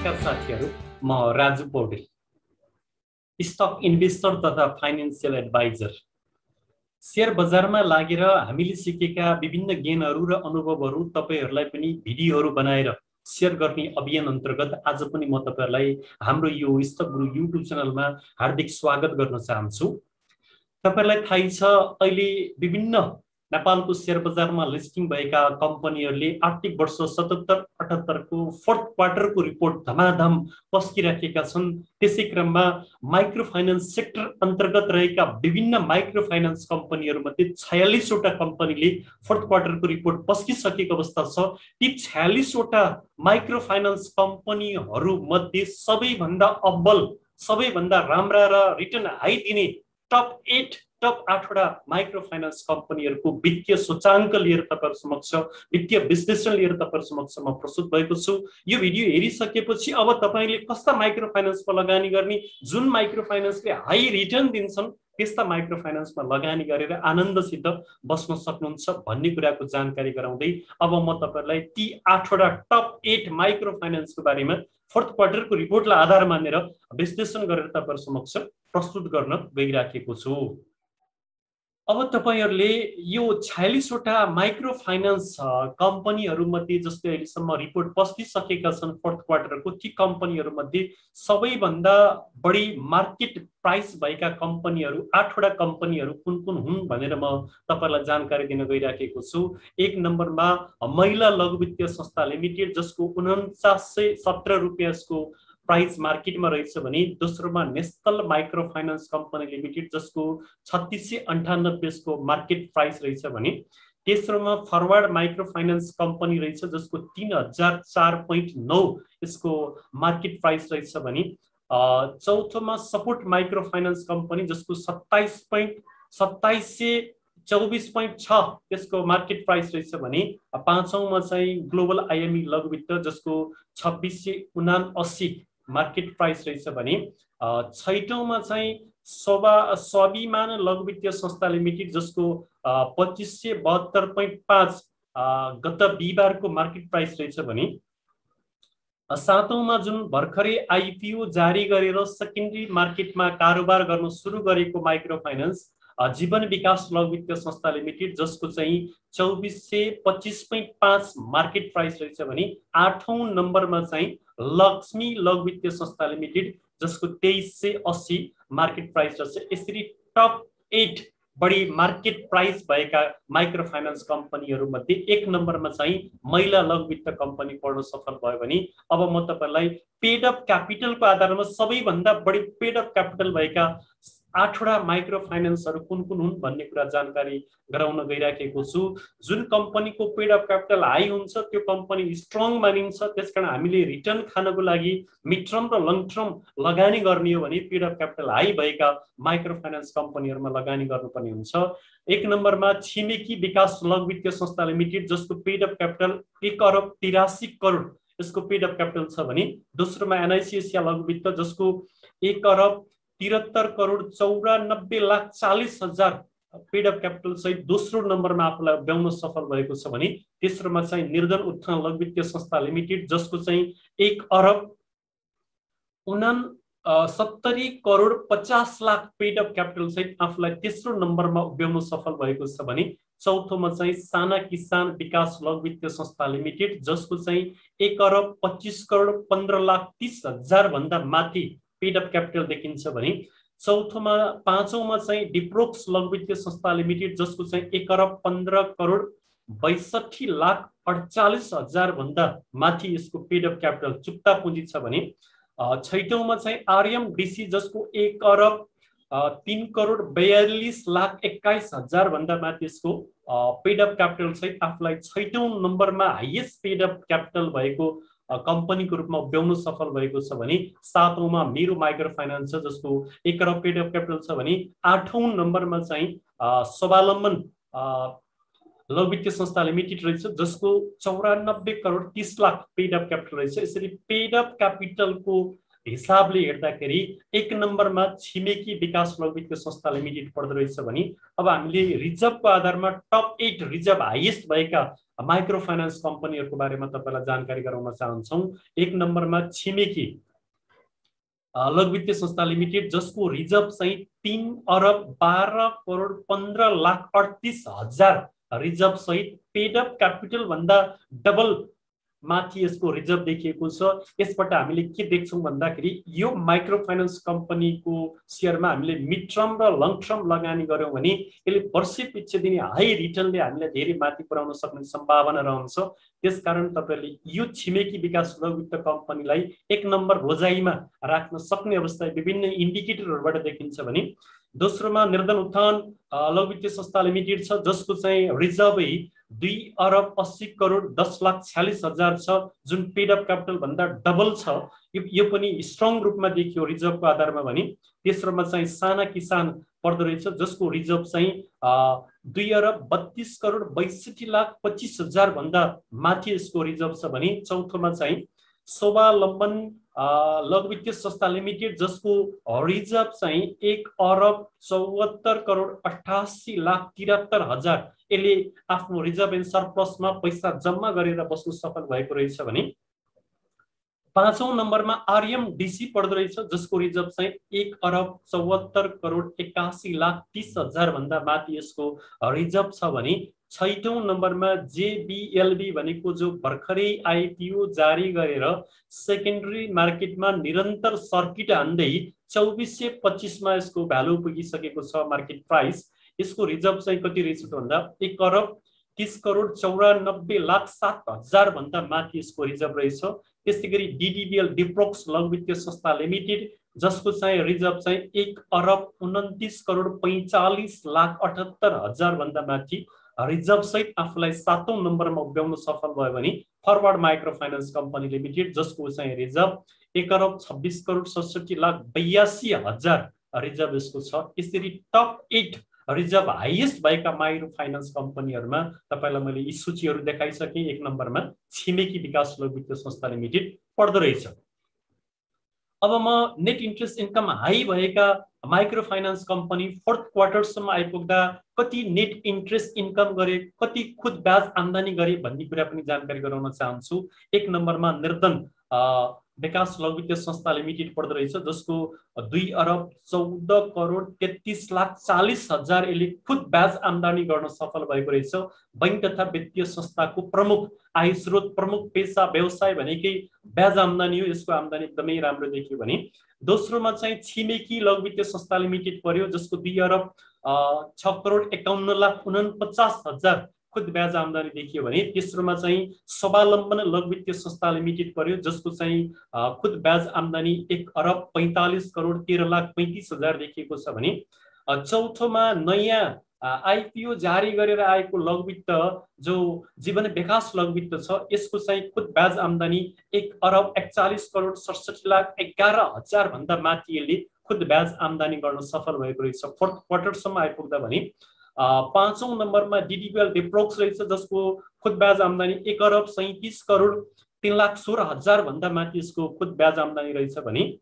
नमस्कार साथीहरू, म राजु पौडेल, स्टक इन्भेस्टर तथा फाइनान्शियल एडभाइजर। शेयर बजारमा लागेर हामीले सिकेका विभिन्न ज्ञानहरू र अनुभवहरू तपाईहरुलाई पनि भिडियोहरू बनाएर शेयर गर्ने अभियान अन्तर्गत आज पनि म तपाईहरुलाई हाम्रो यो स्टक गुरु युट्युब च्यानलमा हार्दिक स्वागत गर्न चाहन्छु। तपाईहरुलाई थाहै छ अहिले विभिन्न नेपालको शेयर बजारमा लिस्टिङ भएका कम्पनीहरूले आर्थिक वर्ष 77-78 को फोर्थ क्वार्टरको रिपोर्ट धमाधम पस्किराखेका छन्। त्यसै क्रममा माइक्रो फाइनान्स सेक्टर अन्तर्गत रहेका विभिन्न माइक्रो फाइनान्स कम्पनीहरूमध्ये 46 वटा कम्पनीले फोर्थ क्वार्टरको रिपोर्ट पस्किसकेको अवस्था छ। ती 46 वटा माइक्रो फाइनान्स कम्पनीहरूमध्ये सबैभन्दा अब्बल, सबैभन्दा राम्रा र रिटर्न हाई दिने टप 8 वटा माइक्रो फाइनान्स कम्पनीहरूको वित्तीय सूचाङ्क लिएर तपाईहरु समक्ष, वित्तीय विश्लेषण लिएर तपाईहरु समक्ष म प्रस्तुत भएको छु। यो भिडियो हेरिसकेपछि अब तपाईले कस्ता माइक्रो फाइनान्समा लगानी गर्ने, जुन माइक्रो फाइनान्सले हाई रिटर्न दिन्छन् त्यस्ता माइक्रो फाइनान्समा लगानी गरेर आनन्दसित बस्न सक्नुहुन्छ भन्ने कुराको जानकारी गराउँदै अब म तपाईहरुलाई ती 8 वटा टप 8 माइक्रो फाइनान्सको बारेमा फोर्थ क्वार्टरको रिपोर्टलाई आधार मानेर विश्लेषण गरेर तपाईहरु समक्ष प्रस्तुत गर्न गइराखेको छु। अब तपाईहरुले यो 46 वटा माइक्रो फाइनान्स कम्पनीहरूमध्ये जसले अहिलेसम्म रिपोर्ट पस्किसकेका छन् फोर्थ क्वार्टरको, ती कम्पनीहरूमध्ये सबैभन्दा बढी मार्केट प्राइस भएका कम्पनीहरू 8 वटा कम्पनीहरू कुन कुन हुन् भनेर म तपाईहरुलाई जानकारी दिन गइराखेको छु। एक नम्बरमा महिला लघु वित्तीय संस्था लिमिटेड जसको 4917 रुपैयाँको प्राइस मार्केटमा रहेछ भने, दोस्रोमा national micro finance company limited जसको 3698 को मार्केट प्राइस रहेछ भने, तेस्रोमा फरवर्ड माइक्रो फाइनान्स कम्पनी रहेछ जसको 3004.9 यसको मार्केट प्राइस रहेछ भने, चौथोमा सपोर्ट माइक्रो फाइनान्स कम्पनी जसको 2724.6 त्यसको मार्केट प्राइस रहेछ भने, पाँचौंमा चाहिँ ग्लोबल आईएमई लघु वित्त जसको 2679 मार्केट प्राइस रहेछ भने, छैटौंमा चाहिँ स्वाभिमान लघु वित्तीय संस्था लिमिटेड जसको 2572.5 गत बिहीबारको मार्केट प्राइस रहेछ भने, सातौंमा जुन भर्खरै आईपीओ जारी गरेर सेकेन्डरी मार्केटमा कारोबार गर्न सुरु गरेको माइक्रो फाइनान्स जीवन विकास लघु वित्तीय संस्था लिमिटेड जसको चाहिँ 2425.5 मार्केट प्राइस रहेछ भने, आठौं नम्बरमा चाहिँ लक्ष्मी लघु वित्तीय संस्था लिमिटेड जसको 2380 मार्केट प्राइस रहेछ। यसरी टप 8 बढी मार्केट प्राइस भएका माइक्रो फाइनान्स कम्पनीहरूमध्ये एक नम्बरमा चाहिँ महिला लघु वित्त कम्पनी पर्न सफल भयो भने, अब म तपाईहरुलाई पेड अप क्यापिटलको आधारमा सबैभन्दा बढी पेड अप क्यापिटल भएका 8 वटा माइक्रो फाइनान्सहरू कुन कुन हुन् भन्ने कुरा जानकारी गराउन गइराखेको छु। जुन कम्पनीको पेड अप क्यापिटल हाई हुन्छ त्यो कम्पनी स्ट्रङ मानिन्छ, त्यसकारण हामीले रिटर्न खानको लागि मिड टर्म र लङ टर्म लगानी गर्ने हो भने पेड अप क्यापिटल हाई भएका माइक्रो फाइनान्स कम्पनीहरूमा लगानी गर्नुपर्ने हुन्छ। एक नम्बरमा छिमेकी विकास लघु वित्तीय संस्था लिमिटेड जसको पेड अप क्यापिटल 1 अरब 83 करोड यसको पेड अप क्यापिटल छ भने, दोस्रोमा एनआईसी एसिया लघु वित्त जसको 1 अरब 73 करोड 94,40,00,000 पेड अप क्यापिटल सहित दोस्रो नम्बरमा आफूलाई उभ्याउन सफल भएको छ भने, तेस्रोमा चाहिँ निर्धन उत्थान लघु वित्तीय संस्था लिमिटेड जसको चाहिँ 1 अरब 69 करोड 50,00,000 पेड अप क्यापिटल सहित आफूलाई तेस्रो नम्बरमा उभ्याउन सफल भएको छ भने, चौथोमा चाहिँ साना किसान विकास लघु वित्तीय संस्था लिमिटेड जसको चाहिँ 1 अरब 25 करोड 15,30,000 भन्दा माथि पेड अप क्यापिटल देखिन्छ भने, चौथोमा पाँचौंमा चाहिँ डिप्रोक्स लघु वित्तीय संस्था लिमिटेड जसको चाहिँ 1 अरब 15 करोड 62,48,000 भन्दा माथि यसको पेड अप क्यापिटल चुक्ता पुँजी छ भने, छैटौंमा चाहिँ आरएमडीसी जसको 1 अरब 3 करोड 42,21,000 भन्दा माथि यसको पेड अप क्यापिटल सहित आफूलाई छैटौं नम्बरमा हाईएस्ट पेड अप क्यापिटल भएको कम्पनीको रूपमा उभ्याउन सफल भएको छ भने, सातौंमा मेरो माइक्रो फाइनान्स छ जसको 1 अरब पेड अप क्यापिटल छ भने, आठौं नम्बरमा चाहिँ स्वावलम्बन लघु वित्तीय संस्था लिमिटेड रहेछ जसको 94 करोड 30,00,000 पेड अप क्यापिटल रहेछ। यसरी पेड अप क्यापिटलको हिसाबले हेर्दाखेरि एक नम्बरमा छिमेकी विकास लघु वित्तीय संस्था लिमिटेड पर्दो रहेछ भने, अब हामीले रिजर्भको आधारमा टप 8 रिजर्भ हाईएस्ट भएका माइक्रो फाइनान्स कम्पनीहरुको बारेमा तपाईलाई जानकारी गराउन चाहन्छौं। 1 नम्बरमा छिमेकी लघु वित्तीय संस्था लिमिटेड, जसको रिजर्भ चाहिँ 3,12,15,38,000 रिजर्भ सहित पेड अप क्यापिटल भन्दा डबल माथि यसको रिजर्भ देखिएको छ। यसबाट हामीले के देख्छौं भन्दाखेरि यो माइक्रो फाइनान्स कम्पनीको शेयरमा हामीले मिड टर्म र लङ टर्म लगानी गर्यौं भने यसले वर्षै पछि दिने हाई रिटर्नले हामीलाई धेरै माथि पुर्याउन सक्ने सम्भावना रहन्छ। त्यसकारण तपाईले यो छिमेकी विकास लघु वित्त कम्पनीलाई 1 नम्बर रोजाइमा राख्न सक्ने अवस्था विभिन्न इन्डिकेटरहरुबाट देखिन्छ भने, दोस्रोमा निर्धन उत्थान लघु वित्तीय संस्था लिमिटेड छ, जसको चाहिँ रिजर्भ 2,80,10,46,000 छ, जुन पेड अप क्यापिटल भन्दा डबल छ। यो पनि स्ट्रङ रूपमा देखियो रिजर्भको आधारमा भने। तेस्रोमा चाहिँ साना किसान पर्दो रहेछ, जसको रिजर्भ चाहिँ 2,32,62,25,000 भन्दा माथि यसको रिजर्भ छ भने। चौथोमा चाहिँ स्वावलम्बन लघु वित्तीय संस्था लिमिटेड, जसको रिजर्भ चाहिँ 1,74,88,73,000 यसले आफ्नो रिजर्भ एन्ड सरप्लसमा पैसा जम्मा गरेर बस्नु सफल भएको रहेछ भने। 5औं नम्बरमा आरएमडीसी पर्दो रहेछ, जसको रिजर्भ चाहिँ 1,74,81,30,000 भन्दा माथि यसको रिजर्भ छ भने। 6औं नम्बरमा जेबीएलबी भनेको जो भर्खरै आईपीओ जारी गरेर सेकेन्डरी मार्केटमा निरन्तर सर्किट हान्दै 2425 मा यसको भ्यालु पुगिसकेको छ मार्केट प्राइस। यसको रिजर्भ चाहिँ कति रहेछ त भन्दा 1,30,94,07,000 भन्दा माथि यसको रिजर्भ रहेछ। त्यसैगरी डीडीबीएल डिप्रोक्स लघु वित्तीय संस्था लिमिटेड, जसको चाहिँ रिजर्भ चाहिँ 1,29,45,78,000 भन्दा माथि रिजर्भ सहित आफूलाई 7औं नम्बरमा उभ्याउन सफल भयो भने forward micro finance company limited, जसको चाहिँ रिजर्भ 1,26,67,82,000 रिजर्भ यसको छ। यसरी टप 8 रिजर्भ हाईएस्ट भएका माइक्रो फाइनान्स कम्पनीहरुमा तपाईलाई मैले यी सूचीहरु देखाइसके। 1 नम्बरमा छिमेकी विकास लघु वित्तीय संस्था लिमिटेड पर्दो रहेछ। अब म नेट इन्ट्रेस्ट इन्कम हाई भएका माइक्रो फाइनान्स कम्पनी फोर्थ क्वार्टरसम्म आइपुग्दा कति नेट इन्ट्रेस्ट इन्कम गरे, कति खुद ब्याज आम्दानी गरे भन्ने कुरा पनि जानकारी गराउन चाहन्छु। 1 नम्बरमा निर्धन विकास लघु वित्तीय संस्था लिमिटेड पर्दो रहेछ, जसको 2,14,33,40,000 यसले खुद ब्याज आम्दानी गर्न सफल भएको रहेछ। बैंक तथा वित्तीय संस्थाको प्रमुख आय स्रोत, प्रमुख पेशा व्यवसाय भनेकै ब्याज आम्दानी हो। यसको आम्दानी एकदमै राम्रो देखियो भने। दोस्रोमा चाहिँ छिमेकी लघु वित्तीय संस्था लिमिटेड पर्यो, जसको 2,06,51,49,000 खुद ब्याज आम्दानी देखियो भने। तेस्रोमा चाहिँ स्वावलम्बन लघु वित्तीय संस्था लिमिटेड पर्यो, जसको चाहिँ खुद ब्याज आम्दानी 1,45,13,35,000 देखिएको छ भने। चौथोमा नयाँ आईपीओ जारी गरेर आएको लघु वित्त जो जीवन विकास लघु वित्त छ, यसको चाहिँ खुद ब्याज आम्दानी 1,41,67,11,000 भन्दा माथि यसले खुद ब्याज आम्दानी गर्न सफल भएको रहेछ फोर्थ क्वार्टरसम्म आइपुग्दा भने। 5औं नम्बरमा डीडीबीएल डिप्रोक्स रहेछ, जसको खुद ब्याज आम्दानी 1,37,03,16,000 भन्दा माथि यसको खुद ब्याज आम्दानी रहेछ भने।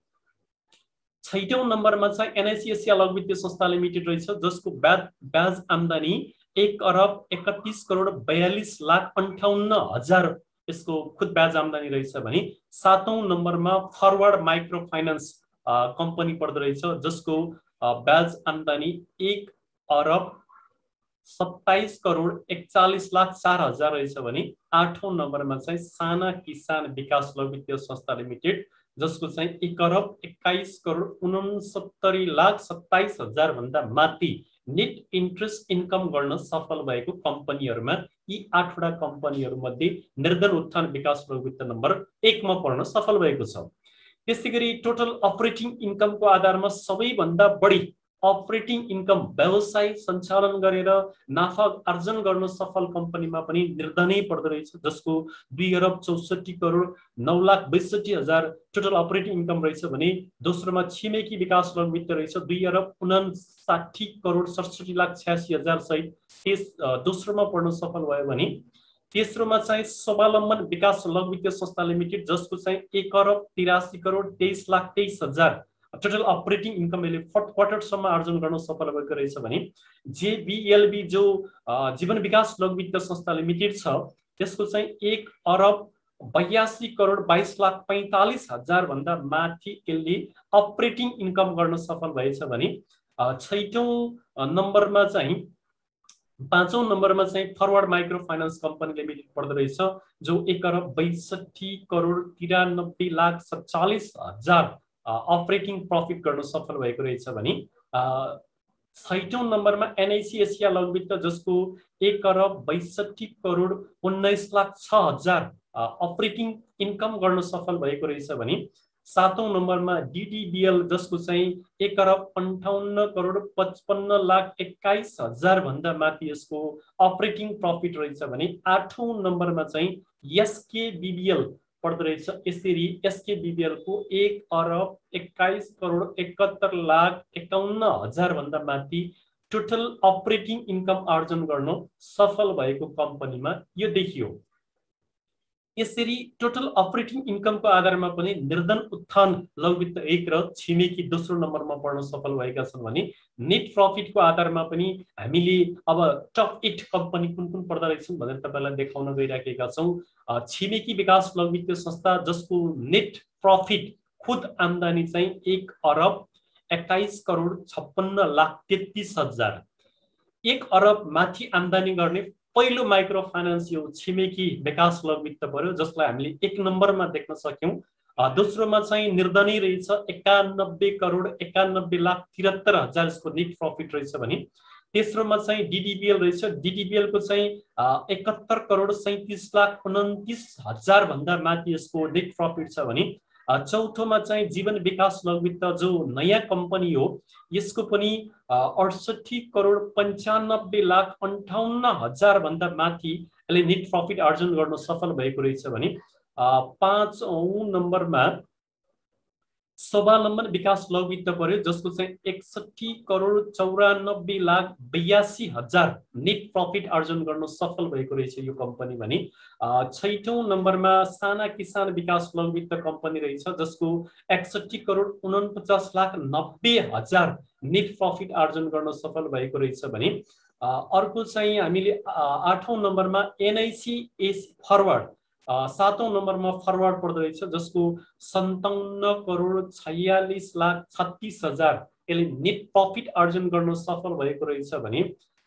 6औं नम्बरमा चाहिँ एनआईसी एशिया लघु वित्तीय संस्था लिमिटेड रहेछ, जसको ब्याज आम्दानी 1,41,42,58,000 यसको खुद ब्याज आम्दानी रहेछ भने। 7औं नम्बरमा फरवर्ड माइक्रो फाइनान्स कम्पनी पर्दो रहेछ, जसको ब्याज आम्दानी 1,27,41,04,000 रहेछ भने। 8औं नम्बरमा चाहिँ साना किसान विकास लघु वित्तीय संस्था लिमिटेड, जसको चाहिँ 1,21,69,27,000 भन्दा माथि नेट इन्ट्रेस्ट इन्कम गर्न सफल भएको कम्पनीहरुमा यी 8 वटा कम्पनीहरु मध्ये निर्धन उत्थान विकास लघु वित्त नम्बर 1 मा पर्न सफल भएको छ। त्यसैगरी टोटल अपरेटिङ इन्कमको आधारमा सबैभन्दा बढी अपरेटिङ इन्कम व्यवसाय सञ्चालन गरेर नाफा आर्जन गर्न सफल कम्पनीमा पनि निर्धनै पर्दो रहेछ, जसको 2,64,09,62,000 टोटल अपरेटिङ इन्कम रहेछ भने। दोस्रोमा छिमेकी विकास लघु वित्त रहेछ 2,59,67,86,000 सहित दोस्रोमा पर्न सफल भयो भने। तेस्रोमा चाहिँ स्वावलम्बन विकास लघु वित्तीय संस्था लिमिटेड, जसको चाहिँ 1,83,23,23,000 टोटल अपरेटिङ इन्कम यसले फोर्थ क्वार्टरसम्म आर्जन गर्न सफल भएको रहेछ भने। जेबीएलबी जो जीवन विकास लघु वित्त संस्था लिमिटेड छ, त्यसको चाहिँ 1,82,42,45,000 भन्दा माथि यसले अपरेटिङ इन्कम गर्न सफल भएछ भने 6औं नम्बरमा चाहिँ 5औं नम्बरमा चाहिँ forward micro finance company limited पर्दो रहेछ जो 1,62,93,47,000 अपरेटिङ प्रफिट गर्न सफल भएको रहेछ भने 6औं नम्बरमा एनआईसी एसिया लघुवित्त जसको 1,62,19,06,000 अपरेटिङ इन्कम गर्न सफल भएको रहेछ भने 7औं नम्बरमा डीडीबीएल जसको चाहिँ 1,58,55,21,000 भन्दा माथि यसको अपरेटिङ प्रफिट रहेछ भने 8औं नम्बरमा चाहिँ एसकेबीबीएल पर्दो रहेछ। यसरी एसकेबीबीएल को 1,21,71,51,000 भन्दा माथि टोटल अपरेटिङ इन्कम आर्जन गर्न सफल भएको कम्पनीमा यो देखियो। यसरी टोटल अपरेटिङ इन्कमको आधारमा पनि निर्धन उत्थान लघुवित्त 1 र छिमेकी दोस्रो नम्बरमा पर्न सफल भएका छन् भने नेट प्रफिटको आधारमा पनि हामीले अब टप 8 कम्पनी कुन कुन पर्दा रहेछन् भनेर तपाईलाई देखाउन गइराखेका छौं। छिमेकी विकास लघुवित्त संस्था जसको नेट प्रफिट खुद आम्दानी चाहिँ 1,21,56,33,000 1 अरब माथि आम्दानी गर्ने पहिलो माइक्रो फाइनान्स यो छिमेकी विकास लघुवित्त पर्यो जसलाई हामीले 1 नम्बरमा देख्न सक्यौं। दोस्रोमा चाहिँ निर्धनै रहेछ 91,91,73,000 यसको नेट प्रफिट रहेछ भने तेस्रोमा चाहिँ डीडीबीएल रहेछ। डीडीबीएल को चाहिँ 71,37,29,000 भन्दा माथि यसको नेट प्रफिट छ भने चौथोमा चाहिँ जीवन विकास लघुवित्त जो नयाँ कम्पनी हो यसको पनि 68,95,58,000 भन्दा माथि यसले नेट प्रफिट आर्जन गर्न सफल भएको रहेछ भने 5औं नम्बरमा स्वावलम्बन विकास लघुवित्त पर्यो जसको चाहिँ 61,94,82,000 नेट प्रफिट आर्जन गर्न सफल भएको रहेछ यो कम्पनी भने 6औं नम्बरमा साना किसान विकास लघुवित्त कम्पनी रहेछ जसको 61,49,90,000 नेट प्रफिट आर्जन गर्न सफल भएको रहेछ भने अर्को चाहिँ हामीले 8औं नम्बरमा एनआईसी फरवर्ड 7औं नम्बरमा फरवर्ड पर्दो रहेछ जसको 57,46,36,000 यसले नेट प्रफिट आर्जन गर्न सफल भएको रहेछ भने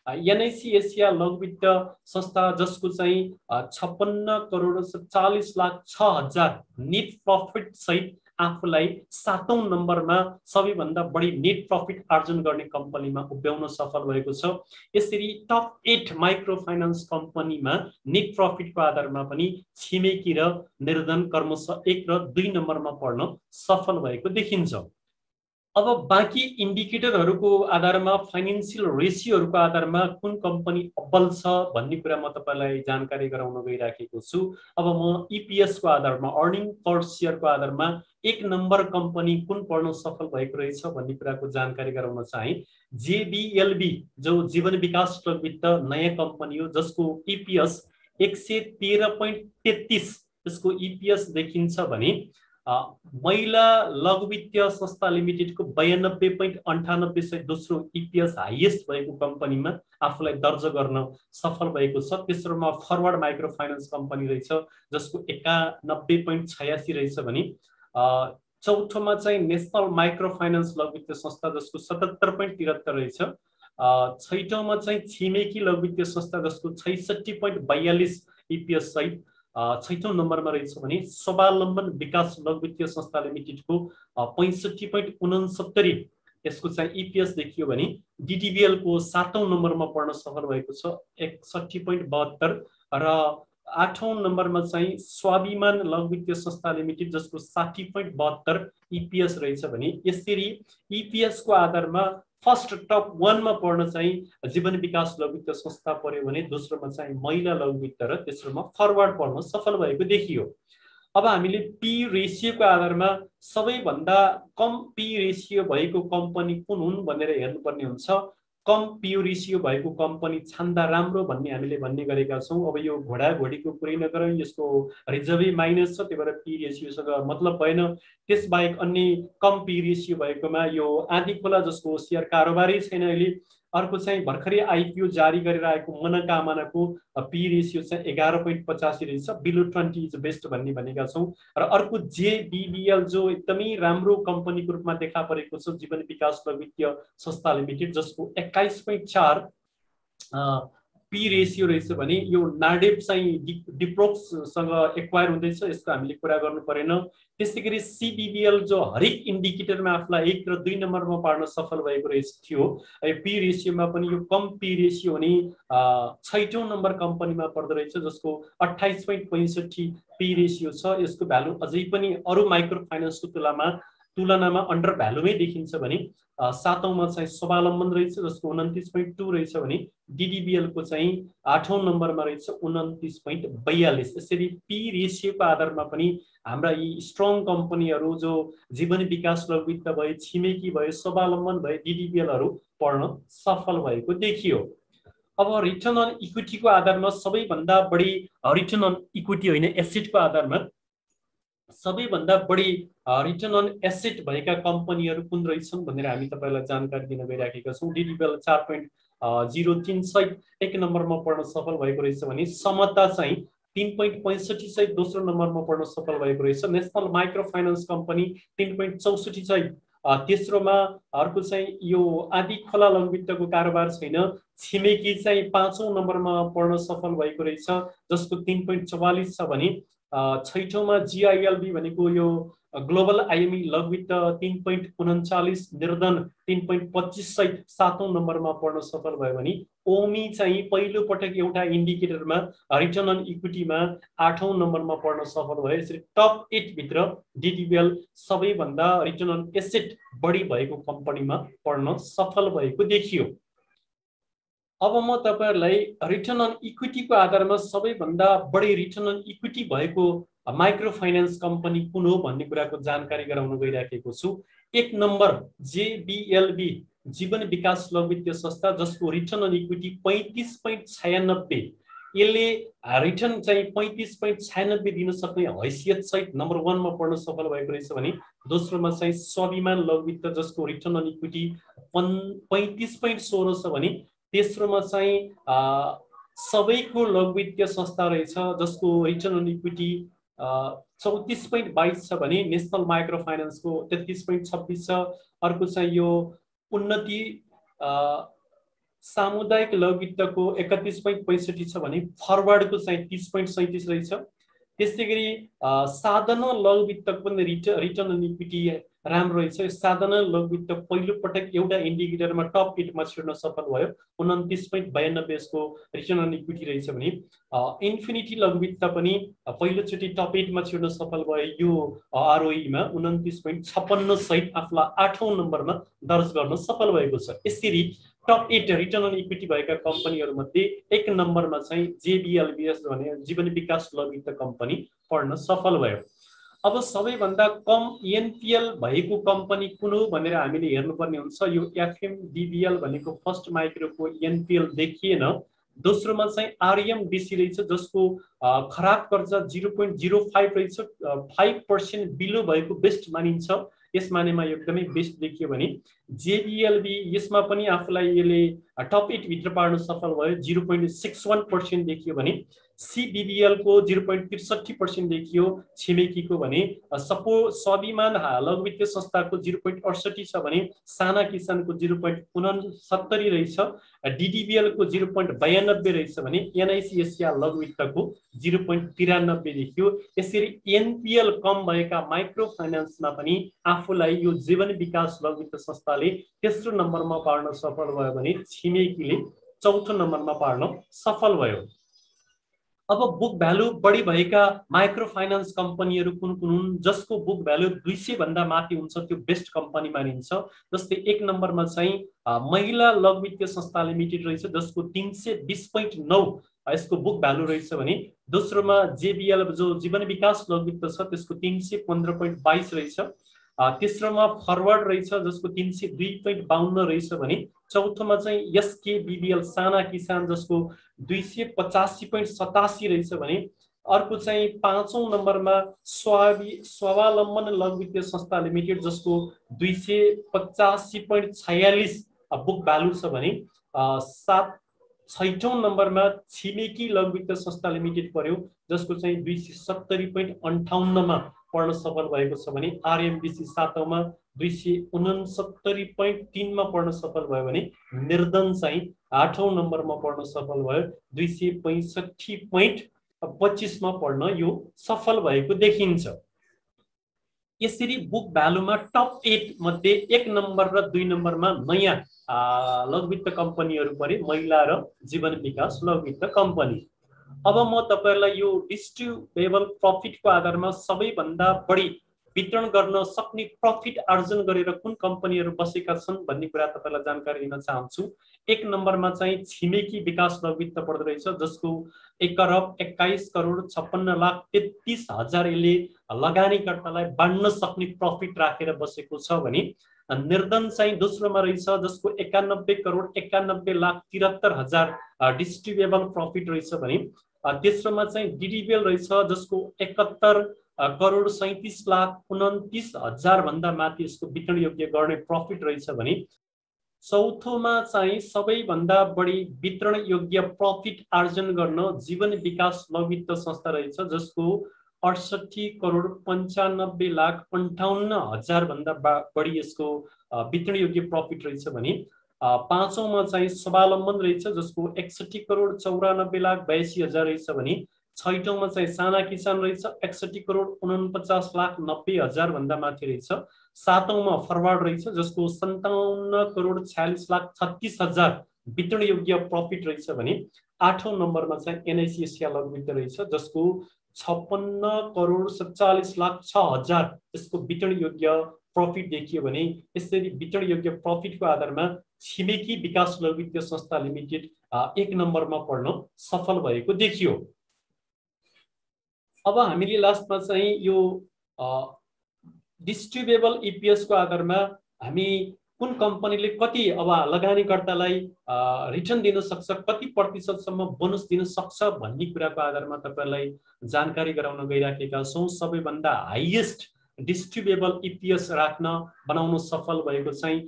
एनआईसी एसिया लघुवित्त संस्था जसको चाहिँ 56,40,06,000 नेट प्रफिट सहित आफूलाई 7औं नम्बरमा सबैभन्दा बढी नेट प्रफिट आर्जन गर्ने कम्पनीमा उभ्याउन सफल भएको छ। यसरी टप 8 माइक्रो फाइनान्स कम्पनीमा नेट प्रफिटको आधारमा पनि छिमेकी र निर्धन क्रमशः 1 र 2 नम्बरमा पर्न सफल भएको देखिन्छ। अब बाँकी इन्डिकेटरहरूको आधारमा फाइनान्शियल रेशियोहरूको आधारमा कुन कम्पनी अब्बल छ भन्ने कुरा म तपाईलाई जानकारी गराउन गइराखेको छु। अब म ईपीएस को आधारमा अर्निङ पर शेयरको आधारमा 1 नम्बर कम्पनी कुन पर्न सफल भएको रहेछ भन्ने कुराको जानकारी गराउन चाहे। जेबीएलबी जो जीवन विकास लघुवित्त नयाँ कम्पनी हो जसको ईपीएस 113.33 यसको ईपीएस देखिन्छ भने महिला लघुवित्तीय संस्था लिमिटेडको 92.98 दोस्रो ईपीएस हाईएस्ट भएको कम्पनीमा आफूलाई दर्ज गर्न सफल भएको छ। तेस्रोमा फरवर्ड माइक्रो फाइनान्स कम्पनी रहेछ जसको 91.86 रहेछ भने चौथोमा चाहिँ नेशनल माइक्रो फाइनान्स लघुवित्तीय संस्था जसको 77.73 रहेछ। 6औंमा चाहिँ छिमेकी लघुवित्तीय संस्था जसको 66.42 ईपीएस सहित 6औं नम्बरमा रहेछ भने स्वावलम्बन विकास लघुवित्तीय संस्था लिमिटेडको 65.69 यसको चाहिँ ईपीएस देखियो भने डीडीबीएल को 7औं नम्बरमा पर्न सफल भएको छ 61.72 र 8औं नम्बरमा चाहिँ स्वाभिमान लघुवित्तीय संस्था लिमिटेड जसको 60.72 ईपीएस रहेछ भने यसरी ईपीएस को आधारमा फर्स्ट टप 1 मा पर्न चाहिँ जीवन विकास लघुवित्त संस्था पर्यो भने दोस्रोमा चाहिँ महिला लघुवित्त र तेस्रोमा फरवर्ड पर्न सफल भएको देखियो। अब हामीले पी रेशियोको आधारमा सबैभन्दा कम पी रेशियो भएको कम्पनी कुन हुन् भनेर हेर्नुपर्ने हुन्छ। कम पी रेशियो भएको कम्पनी छान्दा राम्रो भन्ने हामीले भन्ने गरेका छौं। अब यो घोडा घोडीको कुरै नगरौँ, यसको रिजर्भै माइनस छ, त्यही भएर पी रेशियोसँग मतलब भएन। त्यसबाहेक अन्य कम पी रेशियो भएकोमा यो आँधी खोला जसको शेयर कारोबारै छैन अहिले, अर्को चाहिँ भर्खरै आइपिओ जारी गरेर आएको मनोकामनाको पी रेसियो चाहिँ 11.85 रहेछ, बिलो 20 इज बेस्ट भन्ने भनेका छौँ। र अर्को जेबीबीएल जो एकदमै राम्रो कम्पनीको रूपमा देखा परेको छ, जीवन विकास लघु वित्तीय संस्था लिमिटेड, जसको 21.4 पी रेसियो रहेछ भने यो नार्डेप चाहिँ डिप्रोक्ससँग एक्वायर हुँदैछ, यसको हामीले कुरा गर्नु परेन। त्यसै गरी सीबीबीएल जो हरेक इन्डिकेटरमा आफूलाई 1 र 2 नम्बरमा पार्न सफल भएको रहेछ थियो, पी रेसियोमा पनि यो कम पी रेसियो हुने 6औं नम्बर कम्पनीमा पर्दो रहेछ, जसको 28.65 पी रेसियो छ। यसको भ्यालु अझै पनि अरू माइक्रो फाइनेन्सको तुलनामा अन्डर भ्यालुमै देखिन्छ भने 7औंमा चाहिँ स्वावलम्बन रहेछ, जसको 29.2 रहेछ भने डीडीबीएल को चाहिँ 8औं नम्बरमा रहेछ 29.42। यसरी पी रेसियोको आधारमा पनि हाम्रा यी स्ट्रङ कम्पनीहरू जो जीवन विकास लघु वित्त भए, छिमेकी भए, स्वावलम्बन भए, डीडीबीएलहरू पढ्न सफल भएको देखियो। अब रिटर्न अन इक्विटीको आधारमा सबैभन्दा बढी, रिटर्न अन इक्विटी होइन एसेटको आधारमा सबैभन्दा बढी रिटर्न अन एसेट भएका कम्पनीहरू कुन रहेछन् भनेर हामी तपाईलाई जानकारी दिन गइराखेका छौँ। डीडीबीएल 4.03 सहित 1 नम्बरमा पढ्न सफल भएको रहेछ भने समता चाहिँ 3.65 सहित दोस्रो नम्बरमा पढ्न सफल भएको रहेछ। नेशनल माइक्रो फाइनेन्स कम्पनी 3.64 सहित तेस्रोमा। अर्को चाहिँ यो आदि खोला लघु वित्तको कारोबार छैन, छिमेकी चाहिँ 5औं नम्बरमा पढ्न सफल भएको रहेछ, जसको 3.44 छ भने 6औंमा जीआईएलबी भनेको यो ग्लोबल आईएमई लघु वित्त 3.39, निर्धन 3.25 सहित 7औं नम्बरमा पढ्न सफल भयो भने ओमी चाहिँ पहिलो पटक एउटा इन्डिकेटरमा रिटर्न अन इक्विटीमा 8औं नम्बरमा पढ्न सफल भयो। यसरी टप 8 भित्र डीडीबीएल सबैभन्दा रिटर्न अन एसेट बढी भएको कम्पनीमा पढ्न सफल भएको देखियो। अब म तपाईहरुलाई रिटर्न अन इक्विटीको आधारमा सबैभन्दा बढी रिटर्न अन इक्विटी भएको माइक्रो फाइनेन्स कम्पनी कुन हो भन्ने कुराको जानकारी गराउन गइराखेको छु। 1 नम्बर जेबीएलबी जीवन विकास लघु वित्तीय संस्था, जसको रिटर्न अन इक्विटी 35.96। यसले रिटर्न चाहिँ 35.96 दिन सक्ने हैसियत सहित नम्बर 1 मा पढ्न सफल भएको रहेछ भने दोस्रोमा चाहिँ स्वाभिमान लघु वित्त, जसको रिटर्न अन इक्विटी 35.16 छ भने तेस्रोमा चाहिँ सबैको लघु वित्तीय संस्था रहेछ, जसको रिटर्न अन इक्विटी 34.22 छ भने नेशनल माइक्रो फाइनेन्सको 33.26 छ। अर्को चाहिँ यो उन्नति सामुदायिक लघु वित्तको 31.65 छ भने फरवर्डको चाहिँ 30.37 रहेछ। त्यसै गरी साधना लघु वित्तको पनि रिटर्न अन इक्विटी राम्रो रहेछ। साधना लघु वित्त पहिलो पटक एउटा इन्डिकेटरमा टप 8 मा छिर्न सफल भयो, 29.92 को रिटर्न अन इक्विटी रहेछ भने इन्फिनिटी लघु वित्त पनि पहिलोचोटि टप 8 मा छिर्न सफल भयो। यो आरओई मा 29.56 सहित आफूलाई 8औं नम्बरमा दर्ज गर्न सफल भएको छ। यसरी टप 8 रिटर्न अन इक्विटी भएका कम्पनीहरू मध्ये 1 नम्बरमा चाहिँ जेबीएलबीएस भने जीवन विकास लघु वित्त कम्पनी पढ्न सफल भयो। अब सबैभन्दा कम एनपीएल भएको कम्पनी कुन हो भनेर हामीले हेर्नुपर्ने हुन्छ। यो एफएमडीबीएल भनेको फर्स्ट माइक्रोको एनपीएल देखिएन। दोस्रोमा चाहिँ आरएमडीसी रहेछ, जसको खराब कर्जा 0.05 रहेछ, 5% बिलो भएको बेस्ट मानिन्छ। यस मानेमा एकदमै बेस्ट देखियो भने जेबीएलबी यसमा पनि आफूलाई यसले टप 8 भित्र पार्न सफल भयो, 0.61% देखियो भने सीबीबीएल को 0.63% देखियो छिमेकीको भने स्वाभिमान लघु वित्तीय संस्थाको 0.68 छ भने साना किसानको 0.69 रहेछ। डीडीबीएल को 0.92 रहेछ भने एनआईसी एशिया लघु वित्तको 0.93 देखियो। यसरी एनपीएल कम भएका माइक्रो फाइनेन्समा पनि आफूलाई यो जीवन विकास लघु वित्त संस्थाले तेस्रो नम्बरमा पार्न सफल भयो भने छिमेकीले चौथो नम्बरमा पार्न सफल भयो। अब बुक भ्यालु बढी भएका माइक्रो फाइनेन्स कम्पनीहरू कुन कुन हुन्, जसको बुक भ्यालु 200 भन्दा माथि हुन्छ त्यो बेस्ट कम्पनी मानिन्छ। जस्तै 1 नम्बरमा चाहिँ महिला लघु वित्तीय संस्था लिमिटेड रहेछ, जसको 320.9 यसको बुक भ्यालु रहेछ भने दोस्रोमा जेबीएल जो जीवन विकास लघु वित्त छ त्यसको 315.22 रहेछ। तेस्रोमा फरवर्ड रहेछ, जसको 302.52 रहेछ भने चौथोमा चाहिँ एसकेबीबीएल साना किसान, जसको 285.87 रहेछ भने अर्को चाहिँ 5औं नम्बरमा स्वावलम्बन लघु वित्तीय संस्था लिमिटेड, जसको 285.46 बुक भ्यालु छ भने सात 6औं नम्बरमा छिमेकी लघु वित्त संस्था लिमिटेड पर्यो, जसको चाहिँ 270.58 मा पढ्न सफल भएको छ भने आरएमबीसी 7औंमा 269.3 मा पढ्न सफल भयो भने निर्धन चाहिँ 8औं नम्बरमा पढ्न सफल भयो, 265.25 मा पढ्न यो सफल भएको देखिन्छ। यसरी बुक भ्यालुमा टप 8 मध्ये 1 नम्बर र 2 नम्बरमा नयाँ लघु वित्त कम्पनीहरू परे, महिला र जीवन विकास लघु वित्त कम्पनी। अब म तपाईहरुलाई यो डिस्ट्रिब्युटेबल प्रफिटको आधारमा सबैभन्दा बढी वितरण गर्न सक्ने प्रफिट आर्जन गरेर कुन कम्पनीहरू बसेका छन् भन्ने कुरा तपाईहरुलाई जानकारी दिन चाहन्छु। 1 नम्बरमा चाहिँ छिमेकी विकास लघु वित्त पर्दो रहेछ, जसको 1,21,56,33,000 यसले लगानीकर्तालाई बाँड्न सक्ने प्रफिट राखेर बसेको छ भने निर्धन चाहिँ दोस्रोमा रहेछ, जसको 91,91,73,000 डिस्ट्रिब्युटेबल प्रफिट रहेछ भने तेस्रोमा चाहिँ डीडीबीएल रहेछ, जसको 71,37,29,000 भन्दा माथि यसको वितरण योग्य गर्ने प्रफिट रहेछ भने चौथोमा चाहिँ सबैभन्दा बढी वितरण योग्य प्रफिट आर्जन गर्न जीवन विकास लघु वित्त संस्था रहेछ, जसको 68,95,58,000 भन्दा बढी यसको वितरण योग्य प्रफिट रहेछ भने पाँचौंमा चाहिँ स्वावलम्बन रहेछ, जसको 61,94,82,000 रहेछ भने छैटौंमा चाहिँ साना किसान रहेछ, 61,49,90,000 भन्दा माथि रहेछ। सातौंमा फरवर्ड रहेछ, जसको 57,46,36,000 वितरण योग्य प्रफिट रहेछ भने आठौं नम्बरमा चाहिँ एनआईसी एसिया लघु वित्त रहेछ, जसको 56,47,06,000 यसको वितरण योग्य प्रफिट देखियो भने यसरी वितरण योग्य प्रफिटको आधारमा छिमेकी विकास लघु वित्त संस्था लिमिटेड 1 नम्बरमा पढ्न सफल भएको देखियो। अब हामीले लास्टमा चाहिँ यो डिस्ट्रिब्युटेबल ईपीएस को आधारमा हामी कुन कम्पनीले कति अब लगानीकर्तालाई रिटर्न दिन सक्छ, कति प्रतिशतसम्म बोनस दिन सक्छ भन्ने कुराको आधारमा तपाईहरुलाई जानकारी गराउन गइराखेका छौं। सबैभन्दा हाईएस्ट डिस्ट्रिब्युटेबल ईपीएस राख्न बनाउन सफल भएको चाहिँ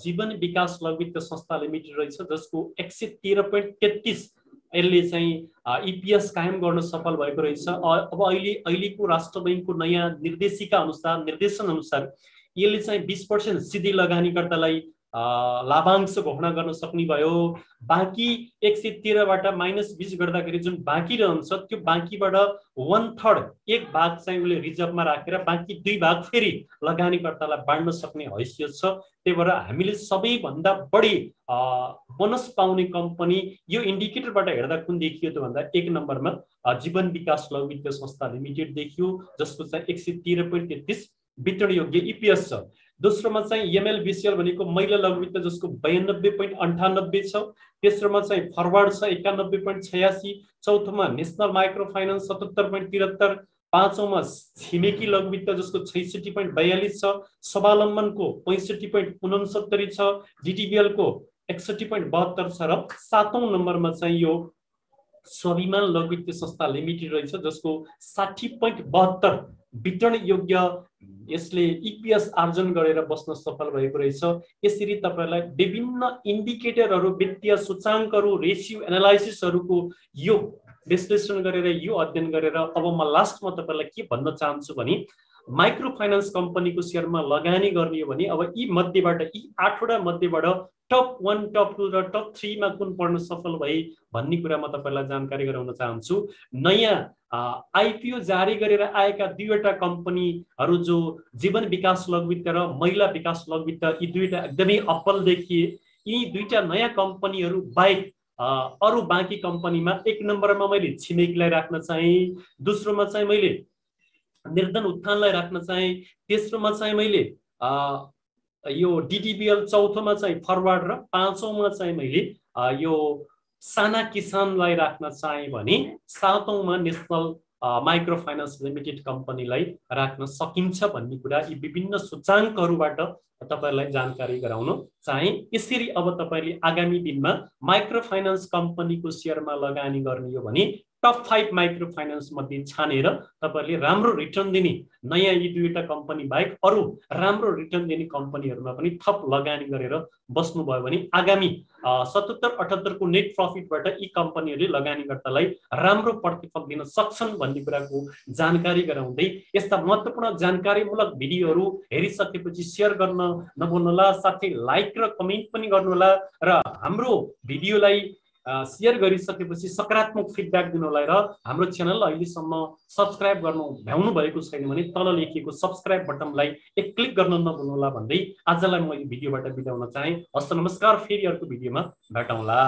जीवन विकास लघु वित्त संस्था लिमिटेड रहेछ, जसको 113.33 यसले चाहिँ ईपीएस कायम गर्न सफल भएको रहेछ। अब अहिलेको राष्ट्र बैंकको नयाँ निर्देशिका अनुसार निर्देशन अनुसार यसले चाहिँ 20% सिधै लगानीकर्तालाई लाभांश घोषणा गर्न सक्ने भयो। बाँकी 113 बाट -20 गर्दाखेरि जुन बाँकी रहन्छ त्यो बाँकीबाट 1/3 एक भाग चाहिँ उले रिजर्भमा राखेर बाँकी 2 भाग फेरि लगानीकर्तालाई बाँड्न सक्ने हैसियत छ। त्यही भएर हामीले सबैभन्दा बढी बोनस पाउने कम्पनी यो इन्डिकेटरबाट हेर्दा कुन देखियो त भन्दा 1 नम्बरमा जीवन विकास लघु वित्त संस्था लिमिटेड देखियो, जसको चाहिँ 113.33 वितरण योग्य ईपीएस छ। दोस्रोमा चाहिँ एमएलबीसीएल भनेको महिला लघु वित्त, जसको 92.98 छ। तेस्रोमा चाहिँ फरवर्ड छ 91.86। चौथोमा नेशनल माइक्रो फाइनान्स 77.73। पाँचौंमा छिमेकी लघु वित्त, जसको 66.42 छ। स्वावलम्बनको 65.69 छ। डीडीबीएल को 61.72 छ र सातौं नम्बरमा चाहिँ यो स्वाभिमान लघु वित्त संस्था लिमिटेड रहेछ, जसको 60.72 वितरण योग्य यसले ईपीएस आर्जन गरेर बस्न सफल भएको रहेछ। यसरी तपाईहरुलाई विभिन्न इन्डिकेटरहरु, वित्तीय सूचाङ्कहरु, रेशियो एनालाइसिसहरुको यो विश्लेषण गरेर यो अध्ययन गरेर अब म लास्टमा तपाईहरुलाई के भन्न चाहन्छु भने माइक्रो फाइनान्स कम्पनीको शेयरमा लगानी गर्ने हो भने अब यी मध्येबाट यी 8 वटा मध्येबाट टप 1, टप 2 र टप 3 मा कुन पढ्न सफल भए भन्ने कुरा म तपाईहरुलाई जानकारी गराउन चाहन्छु। नयाँ आईपीओ जारी गरेर आएका 2 वटा कम्पनीहरु जो जीवन विकास लघु वित्त र महिला विकास लघु वित्त, यी 2 वटा एकदमै अप्पल देखिए। यी 2 वटा नयाँ कम्पनीहरु बाहेक अरु बाँकी कम्पनीमा 1 नम्बरमा मैले छिमेकीलाई राख्न चाहे, दोस्रोमा चाहिँ मैले निर्धन उत्थानलाई राख्न चाहे, तेस्रोमा चाहिँ मैले यो डीडीबीएल, चौथोमा चाहिँ फरवर्ड र पाँचौंमा चाहिँ मैले यो साना किसानलाई राख्न चाहे भने सातौंमा नेशनल माइक्रो फाइनान्स लिमिटेड कम्पनीलाई राख्न सकिन्छ भन्ने कुरा यी विभिन्न सूचाङ्कहरुबाट तपाईहरुलाई जानकारी गराउन चाहे। यसरी अब तपाईले आगामी दिनमा माइक्रो फाइनान्स कम्पनीको शेयरमा लगानी गर्ने हो भने टप 5 माइक्रो फाइनान्स मध्ये छानेर तपाईहरुले राम्रो रिटर्न दिने नयाँ यी दुईटा कम्पनी बाहेक अरु राम्रो रिटर्न दिने कम्पनीहरुमा पनि थप लगानी गरेर बस्नुभयो भने आगामी 77-78 को नेट प्रफिटबाट यी कम्पनीहरुले लगानीकर्तालाई राम्रो प्रतिफल दिन सक्छन् भन्ने कुराको जानकारी गराउँदै यस्ता महत्त्वपूर्ण जानकारीमूलक भिडियोहरु हेरिसकेपछि शेयर गर्न नभुल्नुहोला, साथै लाइक र कमेन्ट पनि गर्नुहोला र हाम्रो भिडियोलाई शेयर गरिसकेपछि सकारात्मक फिडब्याक दिनुहोला र हाम्रो च्यानल अहिलेसम्म सब्स्क्राइब गर्नु भ्याउनु भएको छैन भने तल लेखिएको सब्स्क्राइब बटनलाई एक क्लिक गर्न नभुल्नुहोला भन्दै आजलाई म यो भिडियोबाट बिदा हुन चाहे। हस्त नमस्कार, फेरि अर्को भिडियोमा भेटौँला।